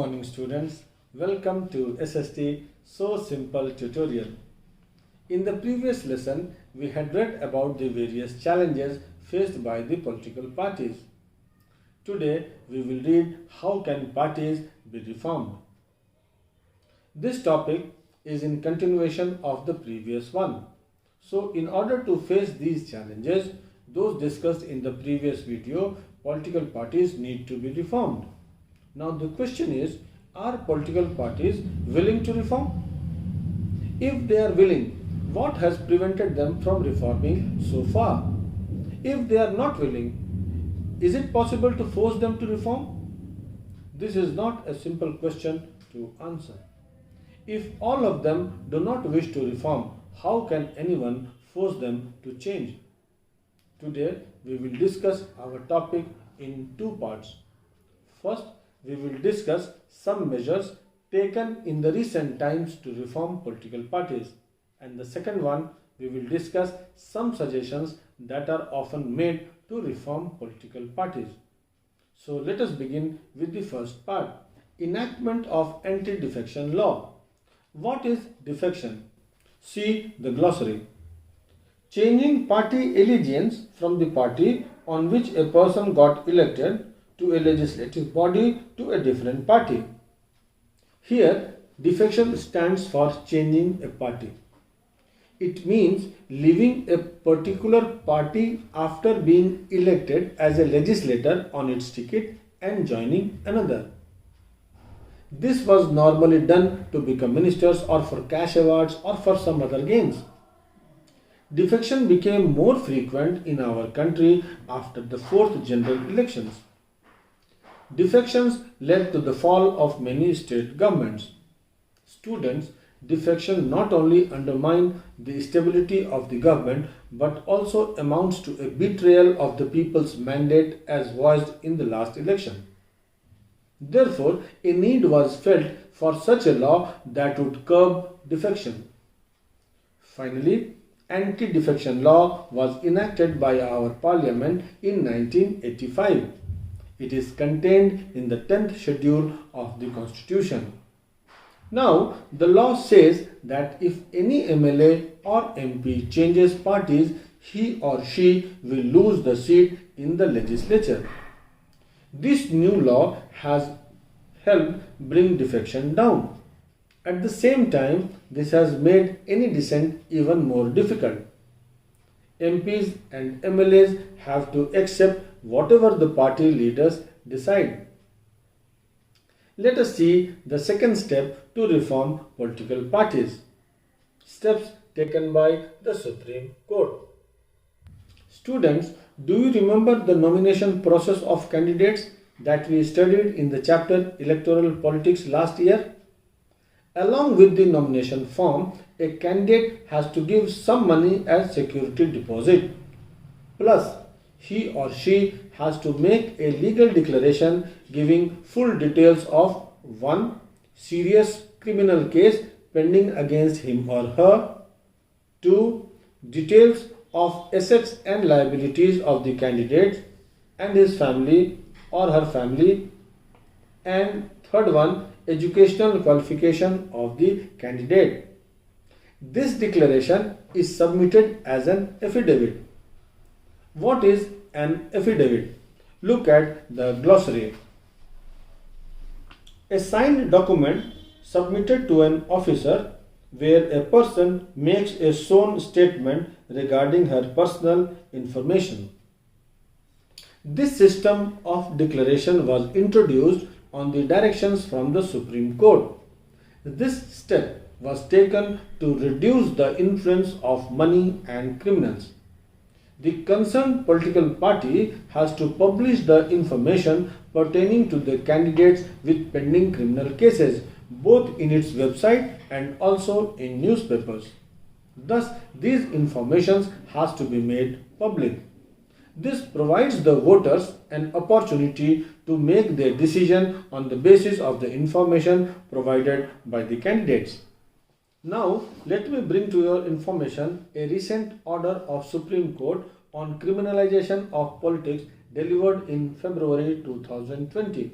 morning students, welcome to SST So Simple tutorial. In the previous lesson, we had read about the various challenges faced by the political parties. Today, we will read how can parties be reformed. This topic is in continuation of the previous one. So, in order to face these challenges, those discussed in the previous video, political parties need to be reformed. Now the question is, are political parties willing to reform? If they are willing, what has prevented them from reforming so far? If they are not willing, is it possible to force them to reform? This is not a simple question to answer. If all of them do not wish to reform, how can anyone force them to change? Today we will discuss our topic in two parts. First, we will discuss some measures taken in the recent times to reform political parties. And the second one, we will discuss some suggestions that are often made to reform political parties. So let us begin with the first part. Enactment of Anti-Defection Law. What is defection? See the glossary. Changing party allegiance from the party on which a person got elected to a legislative body to a different party. Here, defection stands for changing a party. It means leaving a particular party after being elected as a legislator on its ticket and joining another. This was normally done to become ministers or for cash awards or for some other gains. Defection became more frequent in our country after the fourth general elections. Defections led to the fall of many state governments. Students, defection not only undermines the stability of the government but also amounts to a betrayal of the people's mandate as voiced in the last election. Therefore, a need was felt for such a law that would curb defection. Finally, Anti-Defection Law was enacted by our Parliament in 1985. It is contained in the 10th schedule of the Constitution. Now, the law says that if any MLA or MP changes parties, he or she will lose the seat in the legislature. This new law has helped bring defection down. At the same time, this has made any dissent even more difficult. MPs and MLAs have to accept whatever the party leaders decide. Let us see the second step to reform political parties. Steps taken by the Supreme Court. Students, do you remember the nomination process of candidates that we studied in the chapter Electoral Politics last year? Along with the nomination form, a candidate has to give some money as security deposit. Plus, he or she has to make a legal declaration giving full details of 1. Serious criminal case pending against him or her. 2. Details of assets and liabilities of the candidate and his family or her family. And third one, educational qualification of the candidate. This declaration is submitted as an affidavit. What is an affidavit? Look at the glossary. A signed document submitted to an officer where a person makes a sworn statement regarding her personal information. This system of declaration was introduced on the directions from the Supreme Court. This step was taken to reduce the influence of money and criminals. The concerned political party has to publish the information pertaining to the candidates with pending criminal cases, both in its website and also in newspapers. Thus, these informations has to be made public. This provides the voters an opportunity to make their decision on the basis of the information provided by the candidates. Now, let me bring to your information a recent order of Supreme Court on criminalization of politics delivered in February 2020.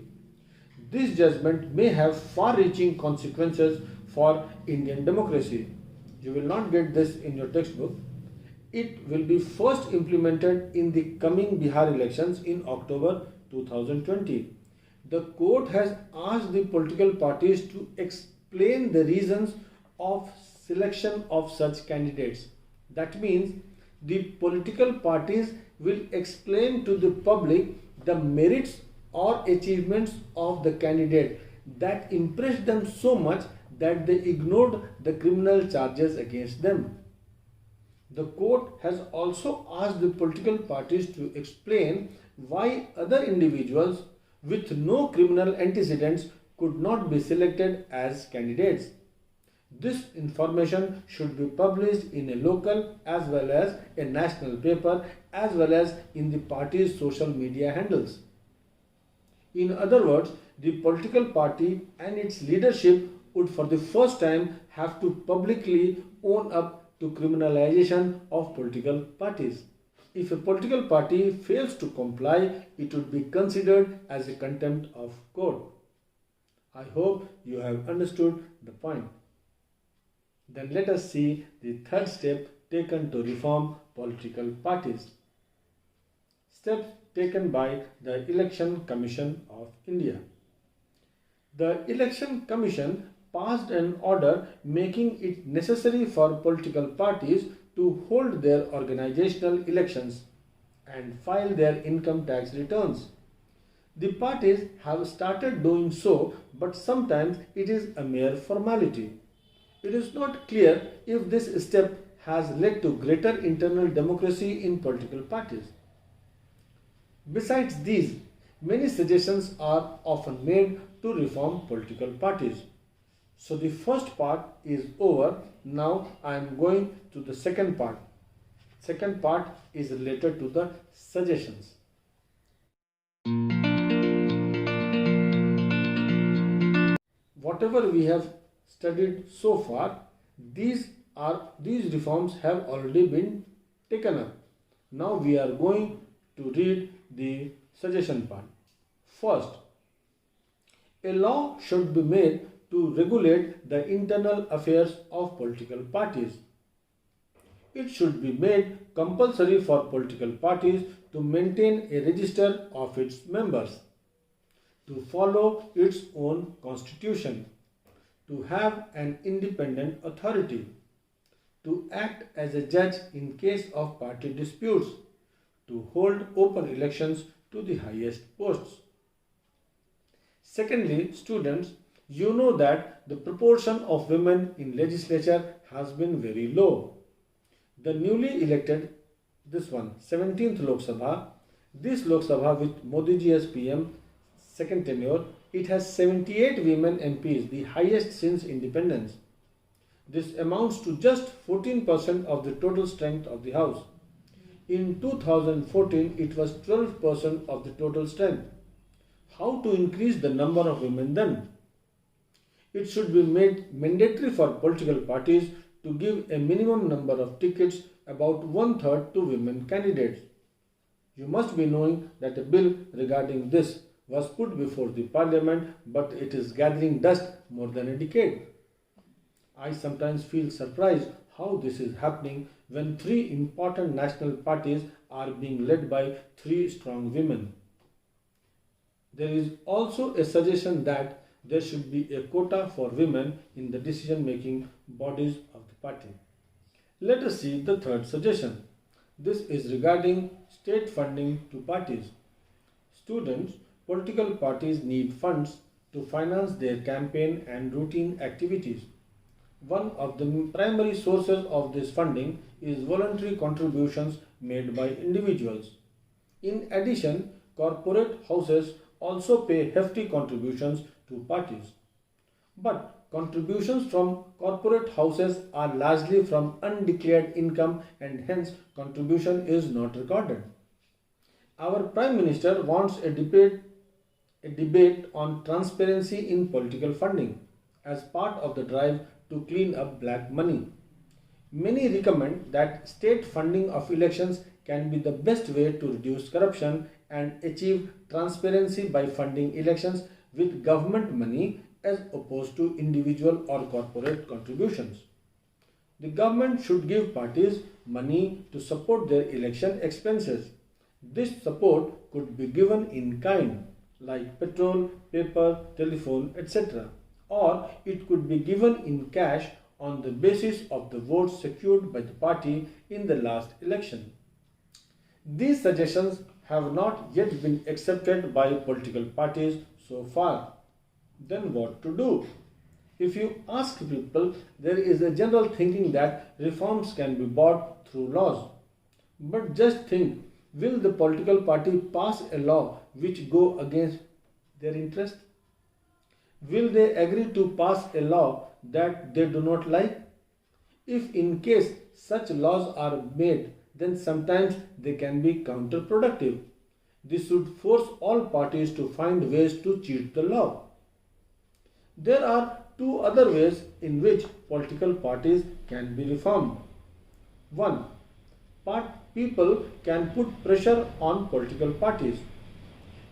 This judgment may have far-reaching consequences for Indian democracy. You will not get this in your textbook. It will be first implemented in the coming Bihar elections in October 2020. The court has asked the political parties to explain the reasons of selection of such candidates. That means the political parties will explain to the public the merits or achievements of the candidate that impressed them so much that they ignored the criminal charges against them. The court has also asked the political parties to explain why other individuals with no criminal antecedents could not be selected as candidates. This information should be published in a local as well as a national paper as well as in the party's social media handles. In other words, the political party and its leadership would for the first time have to publicly own up to criminalization of political parties. If a political party fails to comply, it would be considered as a contempt of court. I hope you have understood the point. Then let us see the third step taken to reform political parties. Steps taken by the Election Commission of India. The Election Commission passed an order making it necessary for political parties to hold their organizational elections and file their income tax returns. The parties have started doing so, but sometimes it is a mere formality. It is not clear if this step has led to greater internal democracy in political parties. Besides these, many suggestions are often made to reform political parties. So the first part is over. Now I am going to the second part. Second part is related to the suggestions. Whatever we have studied so far, these reforms have already been taken up. Now we are going to read the suggestion part. First, a law should be made to regulate the internal affairs of political parties. It should be made compulsory for political parties to maintain a register of its members, to follow its own constitution, to have an independent authority, to act as a judge in case of party disputes, to hold open elections to the highest posts. Secondly, students, you know that the proportion of women in legislature has been very low. The newly elected, 17th Lok Sabha, this Lok Sabha with Modi ji as PM, second tenure, it has 78 women MPs, the highest since independence. This amounts to just 14% of the total strength of the House. In 2014, it was 12% of the total strength. How to increase the number of women then? It should be made mandatory for political parties to give a minimum number of tickets, about 1/3 to women candidates. You must be knowing that a bill regarding this was put before the parliament, but it is gathering dust more than a decade. I sometimes feel surprised how this is happening when three important national parties are being led by three strong women. There is also a suggestion that there should be a quota for women in the decision-making bodies of the party. Let us see the third suggestion. This is regarding state funding to parties. Students, political parties need funds to finance their campaign and routine activities. One of the primary sources of this funding is voluntary contributions made by individuals. In addition, corporate houses also pay hefty contributions to parties. But contributions from corporate houses are largely from undeclared income and hence contribution is not recorded. Our Prime Minister wants a debate on transparency in political funding as part of the drive to clean up black money. Many recommend that state funding of elections can be the best way to reduce corruption and achieve transparency by funding elections with government money as opposed to individual or corporate contributions. The government should give parties money to support their election expenses. This support could be given in kind, like petrol, paper, telephone, etc., or it could be given in cash on the basis of the votes secured by the party in the last election. These suggestions have not yet been accepted by political parties so far. Then what to do? If you ask people, there is a general thinking that reforms can be bought through laws. But just think, will the political party pass a law which go against their interest? Will they agree to pass a law that they do not like? If in case such laws are made, then sometimes they can be counterproductive. This should force all parties to find ways to cheat the law. There are two other ways in which political parties can be reformed. 1. People can put pressure on political parties.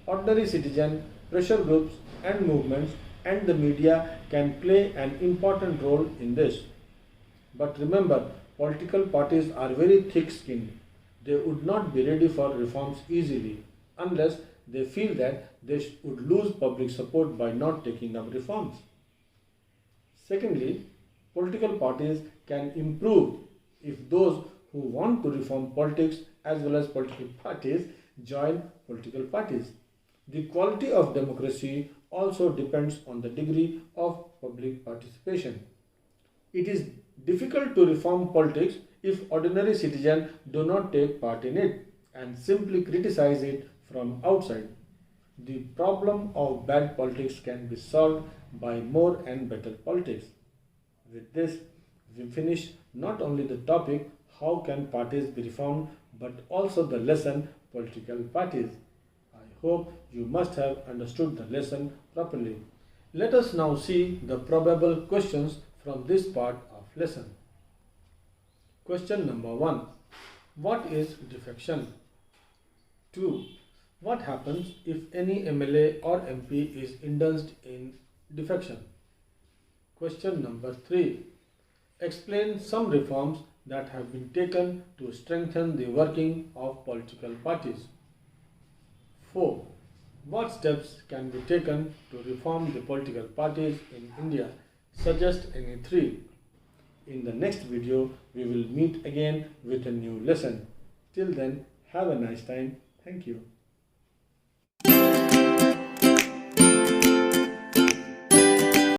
Ordinary citizens, pressure groups and movements and the media can play an important role in this. But remember, political parties are very thick-skinned. They would not be ready for reforms easily unless they feel that they would lose public support by not taking up reforms. Secondly, political parties can improve if those who want to reform politics as well as political parties join political parties. The quality of democracy also depends on the degree of public participation. It is difficult to reform politics if ordinary citizens do not take part in it and simply criticize it from outside. The problem of bad politics can be solved by more and better politics. With this, we finish not only the topic how can parties be reformed but also the lesson political parties. I hope you must have understood the lesson properly. Let us now see the probable questions from this part of lesson. Question number 1. What is defection? 2. What happens if any MLA or MP is indulged in defection? Question number 3. Explain some reforms that have been taken to strengthen the working of political parties. 4. What steps can be taken to reform the political parties in India? Suggest any 3. In the next video, we will meet again with a new lesson. Till then, have a nice time. Thank you.